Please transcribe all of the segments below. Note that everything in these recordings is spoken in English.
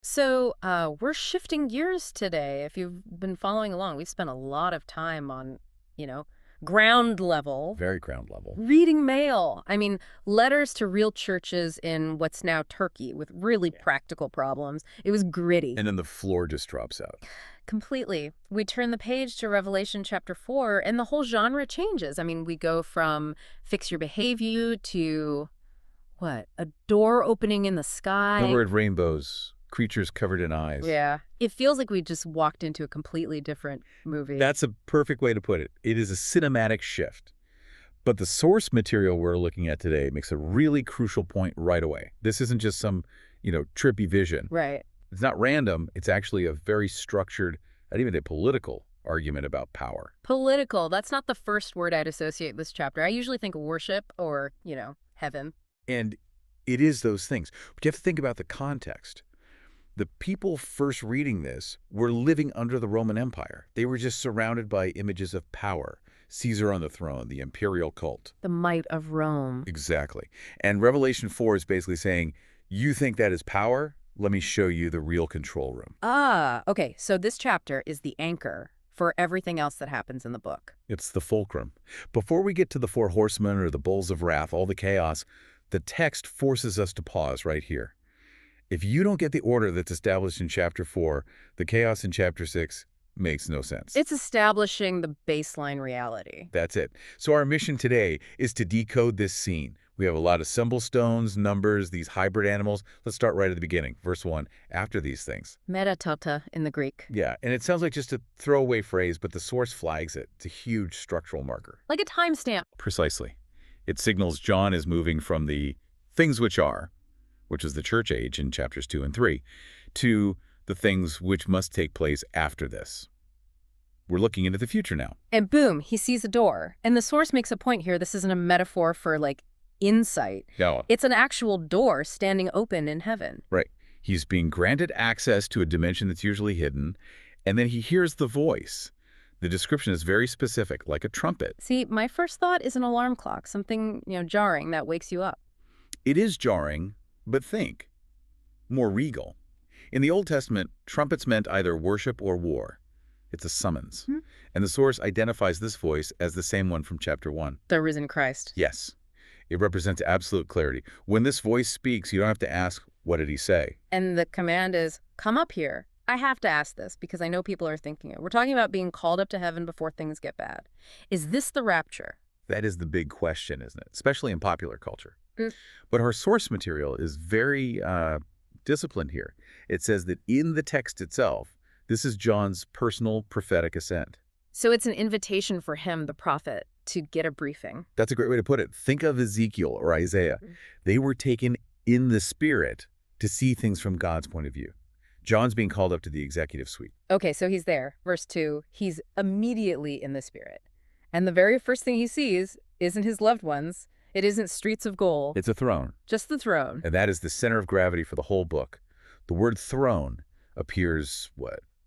So, we're shifting gears today. If you've been following along, we've spent a lot of time on, you know, ground level, Very ground level. reading mail. I mean, letters to real churches in what's now Turkey with really Yeah. practical problems. It was gritty. And then the floor just drops out. Completely. We turn the page to Revelation chapter 4, and the whole genre changes. I mean, we go from fix your behavior to, what, a door opening in the sky. Colored rainbows, creatures covered in eyes. Yeah. It feels like we just walked into a completely different movie. That's a perfect way to put it. It is a cinematic shift. But the source material we're looking at today makes a really crucial point right away. This isn't just some, trippy vision. Right. It's not random. It's actually a very structured, not even a political argument about power. Political. That's not the first word I'd associate with this chapter. I usually think worship or, heaven. And it is those things. But you have to think about the context. The people first reading this were living under the Roman Empire. They were just surrounded by images of power. Caesar on the throne, the imperial cult. The might of Rome. Exactly. And Revelation 4 is basically saying, you think that is power? Let me show you the real control room. Ah, okay. So this chapter is the anchor for everything else that happens in the book. It's the fulcrum. Before we get to the four horsemen or the bulls of wrath, all the chaos, the text forces us to pause right here. If you don't get the order that's established in chapter 4, the chaos in chapter 6 makes no sense. It's establishing the baseline reality. That's it. So our mission today is to decode this scene. We have a lot of symbol stones, numbers, these hybrid animals. Let's start right at the beginning. Verse 1, after these things. Metatota in the Greek. Yeah, and it sounds like just a throwaway phrase, but the source flags it. It's a huge structural marker. Like a timestamp. Precisely. It signals John is moving from the things which are, which is the church age in chapters 2 and 3, to the things which must take place after this. We're looking into the future now. And boom, he sees a door. And the source makes a point here. This isn't a metaphor for, insight. No. It's an actual door standing open in heaven. Right. He's being granted access to a dimension that's usually hidden, and then he hears the voice. The description is very specific, like a trumpet. See, my first thought is an alarm clock, something, jarring that wakes you up. It is jarring, but think. More regal. In the Old Testament, trumpets meant either worship or war. It's a summons. And the source identifies this voice as the same one from chapter 1. The risen Christ. Yes. It represents absolute clarity. When this voice speaks, you don't have to ask, what did he say? And the command is, come up here. I have to ask this because I know people are thinking it. We're talking about being called up to heaven before things get bad. Is this the rapture? That is the big question, isn't it? Especially in popular culture. Mm. But our source material is very disciplined here. It says that in the text itself, this is John's personal prophetic ascent. So it's an invitation for him, the prophet, to get a briefing. That's a great way to put it. Think of Ezekiel or Isaiah. They were taken in the spirit to see things from God's point of view. John's being called up to the executive suite. Okay, so he's there. Verse 2, he's immediately in the spirit. And the very first thing he sees isn't his loved ones. It isn't streets of gold. It's a throne. Just the throne. And that is the center of gravity for the whole book. The word throne appears,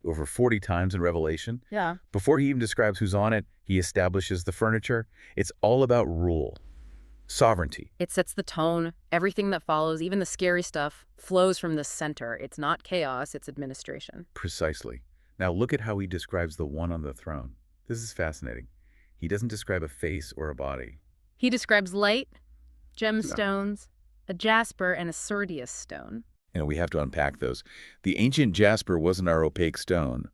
over 40 times in Revelation? Yeah. Before he even describes who's on it, he establishes the furniture. It's all about rule, sovereignty. It sets the tone. Everything that follows, even the scary stuff, flows from the center. It's not chaos, it's administration. Precisely. Now look at how he describes the one on the throne. This is fascinating. He doesn't describe a face or a body. He describes light, gemstones, a jasper, and a sardius stone. We have to unpack those. The ancient jasper wasn't our opaque stone.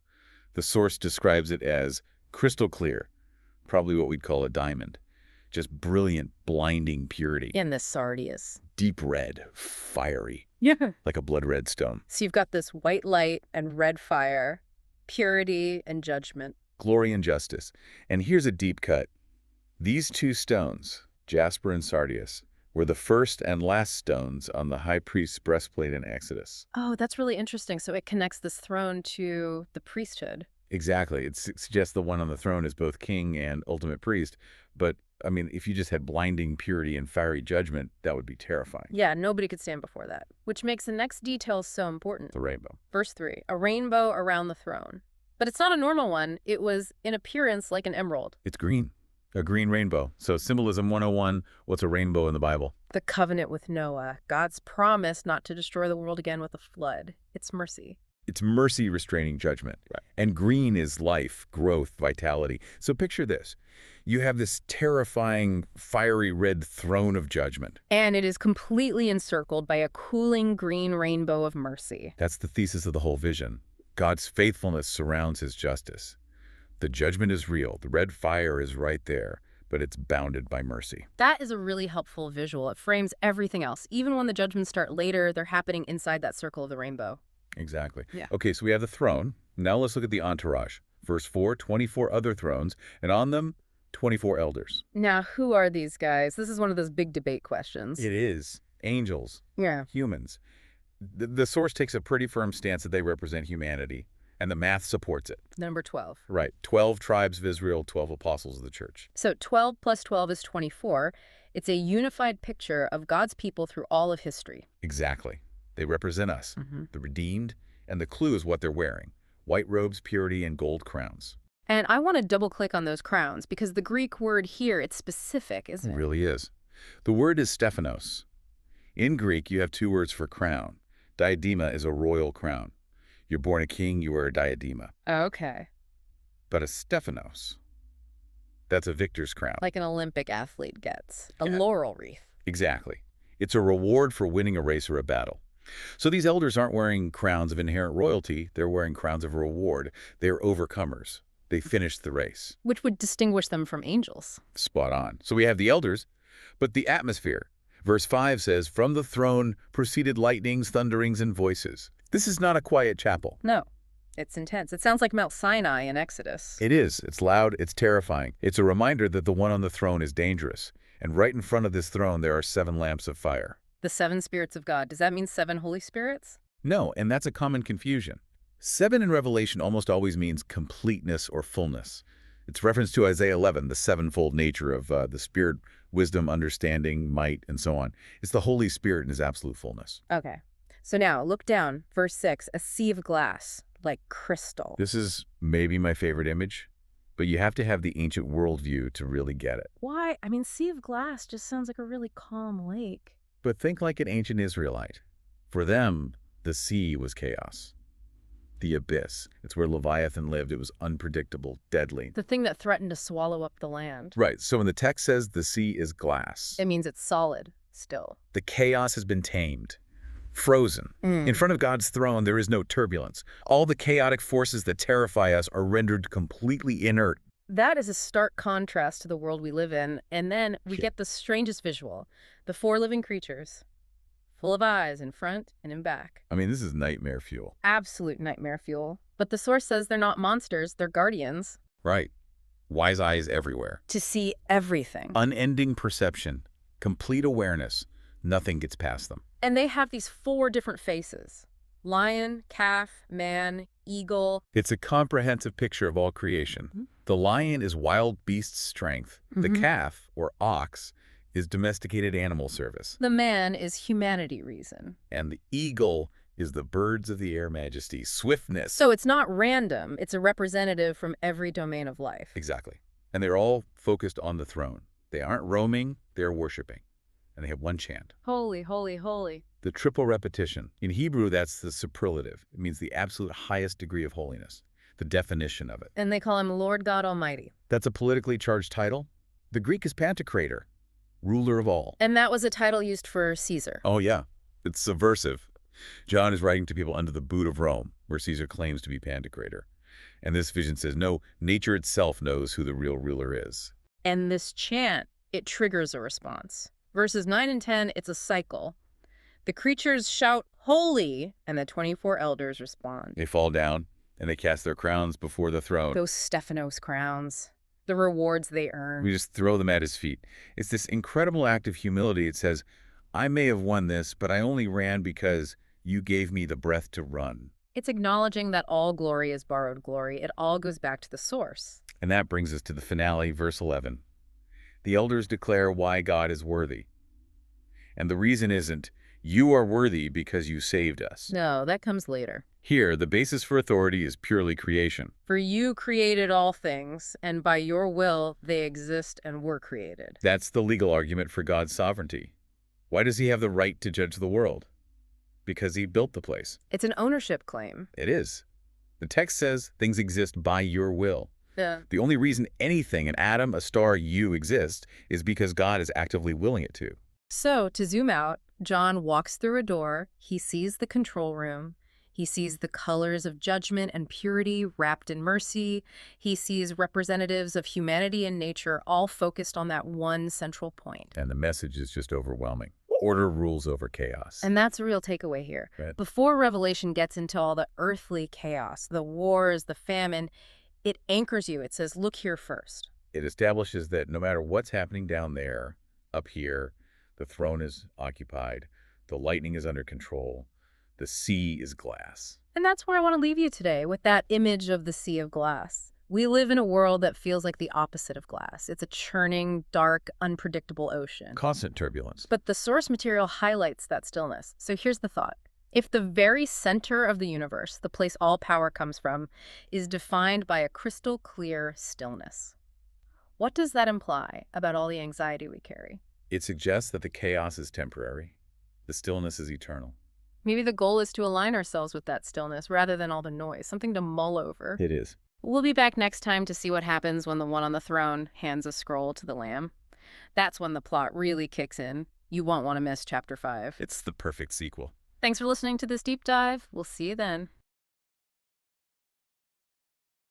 The source describes it as crystal clear, probably what we'd call a diamond. Just brilliant, blinding purity. And the sardius. Deep red, fiery. Yeah. Like a blood red stone. So you've got this white light and red fire, purity and judgment. Glory and justice. And here's a deep cut. These two stones, jasper and sardius, were the first and last stones on the high priest's breastplate in Exodus. Oh, that's really interesting. So it connects this throne to the priesthood. Exactly. It suggests the one on the throne is both king and ultimate priest. But, if you just had blinding purity and fiery judgment, that would be terrifying. Yeah, nobody could stand before that, which makes the next detail so important. The rainbow. Verse 3, a rainbow around the throne. But it's not a normal one. It was in appearance like an emerald. It's green. A green rainbow. So symbolism 101, what's a rainbow in the Bible? The covenant with Noah, God's promise not to destroy the world again with a flood. It's mercy. It's mercy restraining judgment. Right. And green is life, growth, vitality. So picture this. You have this terrifying, fiery red throne of judgment. And it is completely encircled by a cooling green rainbow of mercy. That's the thesis of the whole vision. God's faithfulness surrounds his justice. The judgment is real. The red fire is right there, but it's bounded by mercy. That is a really helpful visual. It frames everything else. Even when the judgments start later, they're happening inside that circle of the rainbow. Exactly. Yeah. Okay, so we have the throne. Now let's look at the entourage. Verse 4, 24 other thrones, and on them, 24 elders. Now, who are these guys? This is one of those big debate questions. It is. Angels. Yeah. Humans. The source takes a pretty firm stance that they represent humanity, and the math supports it. Number 12. Right. 12 tribes of Israel, 12 apostles of the church. So 12 plus 12 is 24. It's a unified picture of God's people through all of history. Exactly. They represent us, the redeemed, and the clue is what they're wearing. White robes, purity, and gold crowns. And I want to double-click on those crowns, because the Greek word here, it's specific, isn't it? It really is. The word is stephanos. In Greek, you have two words for crown. Diadema is a royal crown. You're born a king, you wear a diadema. Okay. But a stephanos, that's a victor's crown. Like an Olympic athlete gets. A Yeah. laurel wreath. Exactly. It's a reward for winning a race or a battle. So these elders aren't wearing crowns of inherent royalty. They're wearing crowns of reward. They're overcomers. They finished the race. Which would distinguish them from angels. Spot on. So we have the elders, but the atmosphere. Verse 5 says, from the throne proceeded lightnings, thunderings, and voices. This is not a quiet chapel. No. It's intense. It sounds like Mount Sinai in Exodus. It is. It's loud. It's terrifying. It's a reminder that the one on the throne is dangerous. And right in front of this throne, there are 7 lamps of fire. The 7 spirits of God. Does that mean 7 Holy Spirits? No, and that's a common confusion. 7 in Revelation almost always means completeness or fullness. It's reference to Isaiah 11, the sevenfold nature of the Spirit, wisdom, understanding, might, and so on. It's the Holy Spirit in his absolute fullness. Okay. So now, look down. Verse 6, a sea of glass, like crystal. This is maybe my favorite image, but you have to have the ancient worldview to really get it. Why? I mean, sea of glass just sounds like a really calm lake. But think like an ancient Israelite. For them, the sea was chaos. The abyss. It's where Leviathan lived. It was unpredictable, deadly. The thing that threatened to swallow up the land. Right. So when the text says the sea is glass, It means it's solid, still. the chaos has been tamed, frozen. In front of God's throne, there is no turbulence. All the chaotic forces that terrify us are rendered completely inert. That is a stark contrast to the world we live in. And then we get the strangest visual. The 4 living creatures, full of eyes in front and in back. I mean, this is nightmare fuel. Absolute nightmare fuel. But the source says they're not monsters, they're guardians. Right. Wise eyes everywhere. To see everything. Unending perception. Complete awareness. Nothing gets past them. And they have these 4 different faces. Lion, calf, man, eagle. It's a comprehensive picture of all creation. The lion is wild beast strength. The calf, or ox, is domesticated animal service. The man is humanity reason. And the eagle is the birds of the air majesty, swiftness. So it's not random. It's a representative from every domain of life. Exactly. And they're all focused on the throne. They aren't roaming, they're worshiping. And they have one chant. Holy, holy, holy. The triple repetition. In Hebrew, that's the superlative. It means the absolute highest degree of holiness, the definition of it. And they call him Lord God Almighty. That's a politically charged title. The Greek is Pantocrator, ruler of all. And that was a title used for Caesar. Oh, yeah. It's subversive. John is writing to people under the boot of Rome, where Caesar claims to be Pantocrator. And this vision says, no, nature itself knows who the real ruler is. And this chant, it triggers a response. Verses 9 and 10, it's a cycle. The creatures shout, holy, and the 24 elders respond. They fall down, and they cast their crowns before the throne. Those Stephanos crowns, the rewards they earn. We just throw them at his feet. It's this incredible act of humility. It says, I may have won this, but I only ran because you gave me the breath to run. It's acknowledging that all glory is borrowed glory. It all goes back to the source. And that brings us to the finale, verse 11. The elders declare why God is worthy. And the reason isn't, you are worthy because you saved us. No, that comes later. Here, the basis for authority is purely creation. For you created all things, and by your will they exist and were created. That's the legal argument for God's sovereignty. Why does he have the right to judge the world? Because he built the place. It's an ownership claim. It is. The text says things exist by your will. Yeah. The only reason anything, an atom, a star, you exist, is because God is actively willing it to. So, to zoom out, John walks through a door, he sees the control room, he sees the colors of judgment and purity wrapped in mercy, he sees representatives of humanity and nature all focused on that one central point. And the message is just overwhelming. Order rules over chaos. And that's a real takeaway here. Right. Before Revelation gets into all the earthly chaos, the wars, the famine, it anchors you. It says, look here first. It establishes that no matter what's happening down there, up here, the throne is occupied, the lightning is under control, the sea is glass. And that's where I want to leave you today, with that image of the sea of glass. We live in a world that feels like the opposite of glass. It's a churning, dark, unpredictable ocean. Constant turbulence. But the source material highlights that stillness. So here's the thought. If the very center of the universe, the place all power comes from, is defined by a crystal clear stillness, what does that imply about all the anxiety we carry? It suggests that the chaos is temporary, the stillness is eternal. Maybe the goal is to align ourselves with that stillness rather than all the noise, something to mull over. It is. We'll be back next time to see what happens when the one on the throne hands a scroll to the Lamb. That's when the plot really kicks in. You won't want to miss Chapter 5. It's the perfect sequel. Thanks for listening to this deep dive. We'll see you then.